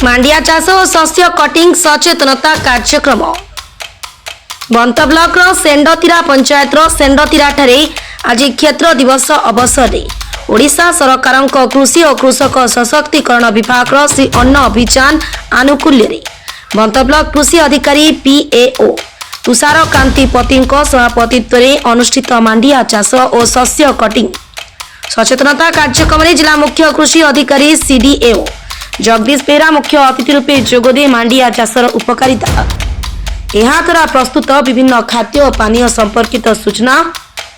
मांडिया चाष और शस्य कटिंग सचेतनता कार्यक्रम बंत ब्लॉक सेंडतीरा पंचायत सेंडतीरा आज क्षेत्र दिवस अवसर में ओडिशा सरकार कृषि और कृषक सशक्तिकरण विभाग श्री अन्न अभियान आनुकूल्य बंत ब्लॉक कृषि अधिकारी पीएओ तुषार कांति पति सभापतित्व में अनुष्ठित मांडिया चाष और शस्य कटिंग सचेतनता कार्यक्रम में जिला मुख्य कृषि अधिकारी सीडीएओ जगदीश बेहरा मुख्य अतिथि रूपे जोगदे मांडिया चाषर उपकारिता यहाँ द्वारा प्रस्तुत विभिन्न खाद्य और पानीय संपर्कित सूचना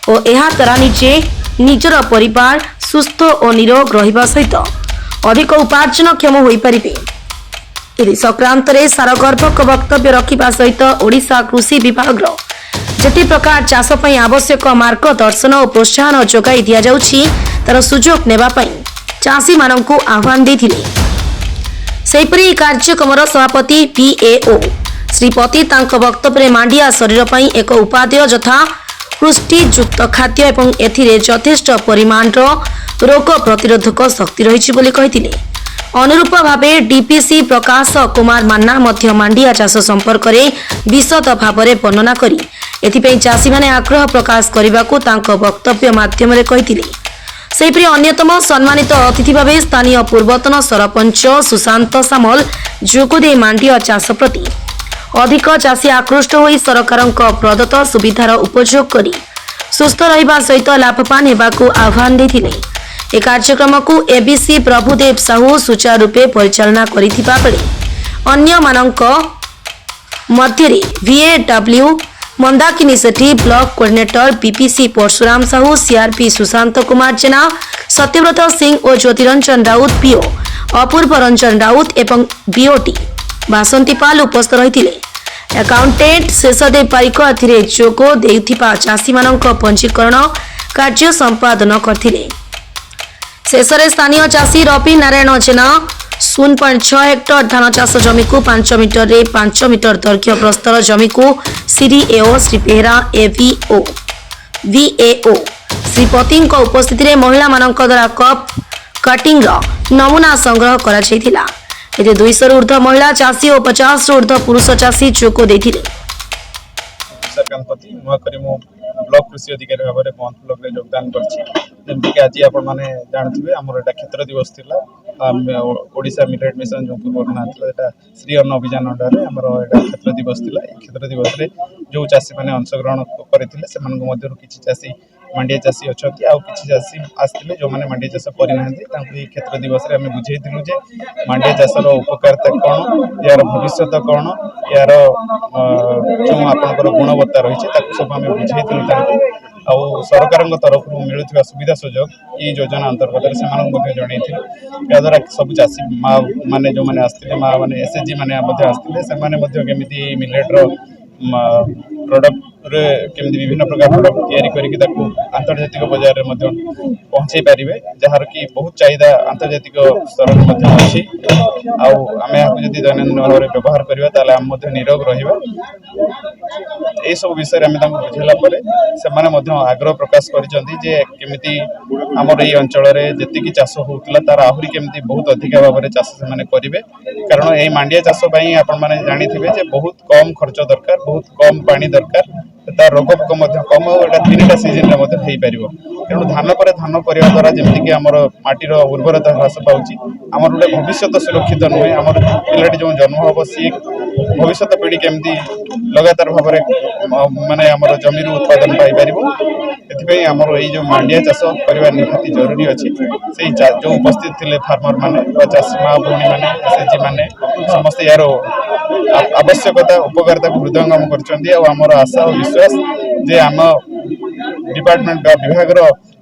और यहाँ द्वारा निजर परिवार सुस्थ और निरोग रहिबा सहित अधिक उपार्जनक्षम हो पारिबे। एही संक्रांत रे सारगर्भक वक्तव्य रखिबा सहित ओडिशा कृषि विभाग जेते प्रकार चाष पई आवश्यक मार्गदर्शन और प्रोत्साहन जोगाई दिया जाउछि तार सुजोग नेबा पई चाषी माननकु आह्वान देथिले। सेहिपरि कार्यक्रम सभापति पीएओ श्रीपति तांको वक्तव्य मांडिया शरीर पई एक उपादेय यथा पुष्टियुक्त खाद्य एवं एथिरे यथेष्ट परिमाण रोग प्रतिरोधक शक्ति रहिछि बोली कहिथिले। अनुरूप भावे डीपीसी प्रकाश कुमार मान्ना मध्य मांडिया चाष संपर्क में विशद भाव वर्णना करी एथिपई चाषी माने आग्रह प्रकाश करने तांको वक्तव्य माध्यम कहिथिले। सेहिपरि अन्यतम सम्मानित अतिथि भावे स्थानीय पूर्वतन सरपंच सुशांत सामल जोगदे मांडिया चाष प्रति अधिक चाषी आकृष्ट होई सरकार प्रदत्त सुविधार उपयोग करी सुस्थ रहिबा सहित लाभवान हेबाकू आह्वान देथिले। ए कार्यक्रम को एबीसी प्रभुदेव साहू सुचारू रूपे परिचालना करिथिबा बेले अन्य मानक मध्यरे VAW Mandakini Sethi block coordinator BPC Parshuram Sahu CRP Sushant Kumar Jena Satyabrata Singh और ज्योतिरंजन राउत पीओ अपूर्व रंजन राउत एवं बीओटी बासंती पाल उपस्थित रहिथिले। अकाउंटेंट शेषदेव पारिक एथिरे जोग देउथिबा चाषी मानक पंजीकरण कार्य संपादन करथिले। शेषरे स्थानीय चाषी रवि नारायण जेना 0.6 हेक्टर धान चाष जमी को 5 मीटर रे 5 मीटर दैर्घ्य प्रस्तर जमी को सीडीएओ श्री बेहरा एवीओ वीएओ श्रीपति उपस्थिति रे महिला मानक द्वारा कप कटिंग नमूना संग्रह करा जायथिला। एते 200 रु ऊर्ध्व महिला चाषी और 50 रु ऊर्ध्व पुरुष चाषी जोग देथिले। ब्लॉक कृषि अधिकारी भाव में बंत ब्लॉक में योगदान करमती आज आपण मैंने जानते आमर एटा क्षेत्र दिवस थिला ओडिशा मिलेट मिशन जो पूर्व ना था श्री अन्न अभियान अंडर आमर एटा क्षेत्र दिवस थिला। क्षेत्र दिवस रे जो चाषी मैंने अंशग्रहण करथिले से मानक मध्यरु किछि चाषी मांडिया चाषी अछंती आ किछि चाषी आस्थिले जो माने मांडिया चाष करि नाहंती तांको ए क्षेत्र दिवस रे हमें बुझेइथिलु जे मांडिया चाषर उपकारिता कोन यार भविष्यत कोन यार जो आपनकर गुणवत्ता रहिছে ताको सब हमें बुझेइथिलु तांको आ सरकार तरफ मिलुथिबा सुविधा सुजोग ई योजना अंतर्गत से मानक मध्ये जणैथिलु। या द्वारा सब चाषी माँ माने जो माने आस्थिले माँ माने एसएचजी माने मध्ये आस्थिले से माने मध्ये केमिति मिलेट रो प्रोडक्ट रे केमिति विभिन्न प्रकार प्रोडक्ट तैयारी करिक ताकू अंतर्जातिक बाजार रे मध्ये पहुंचै पारिबे जहार की बहुत चाहिदा अंतर्जातिक स्तर रे मध्ये अछि आ आमे याकू जदि दैनंदिन भाव रे व्यवहार करिबा ताले हम मध्ये निरोग रहिबा। ए सब विषय रे हम तांको बुझेला परे से माने मध्ये आग्रह प्रकाश करिसंती जे केमिति हमर ए अंचल रे जति की चाष होतला तार आहुरी केमिति बहुत अधिक भाव रे चाष से माने करिवे कारण ए मांडिया चाष पई आपण माने जानिथिबे जे बहुत कम खर्च दरकार बहुत कम पानी दरकार तार रोग पोक कम एटा 3टा सीजन रे मध्ये हेई परिबो तेणु धान पर धान करिया द्वारा जेमति कि हमर माटीर उर्वरता ह्रास पाउची हमर गोटे भविष्य सुरक्षित नुहे हमर पिलाटी जो जन्म होबो सी भविष्य पीढ़ी केमती लगातार भाव में माने हमर जमीर उत्पादन पाई परिबो एथिपई हमर एई जो मांडिया चाष करबा निहाती जरूरी अछि सेई जो उपस्थित थिले फार्मर माने बा चाषी माँ भूमि माने एसएचजी माने समस्त यारो आवश्यकता उपकारिता को हृदयंगम करछंती आ हमर आशा और विश्वास जे आम डिपार्टमेंट विभाग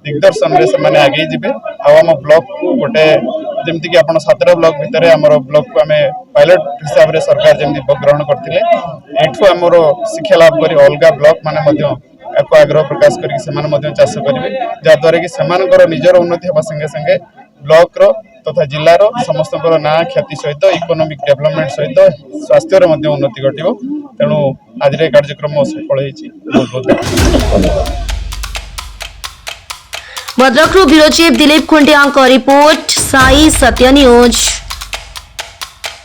दिग्दर्शन रे से आगे जीवे आम ब्लॉक को गोटे जमती कि आप 17 ब्लॉक भितर आमर ब्लॉक को आम पायलट हिसाब रे सरकार जमी ग्रहण करते एठू आमर शिक्षा लाभ कर अलग ब्लॉक माने आग्रह प्रकाश कर चाष करेंगे जहाद्वारा कि सेमानकर निजर उन्नति होगा संगे संगे ब्लॉक रो तथा जिलार समस्त ना ख्याति सहित इकोनॉमिक डेवलपमेंट सहित स्वास्थ्य उन्नति घटो तेणु आज कार्यक्रम सफल हो। Bhadrak bureau chief Dilip Khuntia report Sai सत्य न्यूज।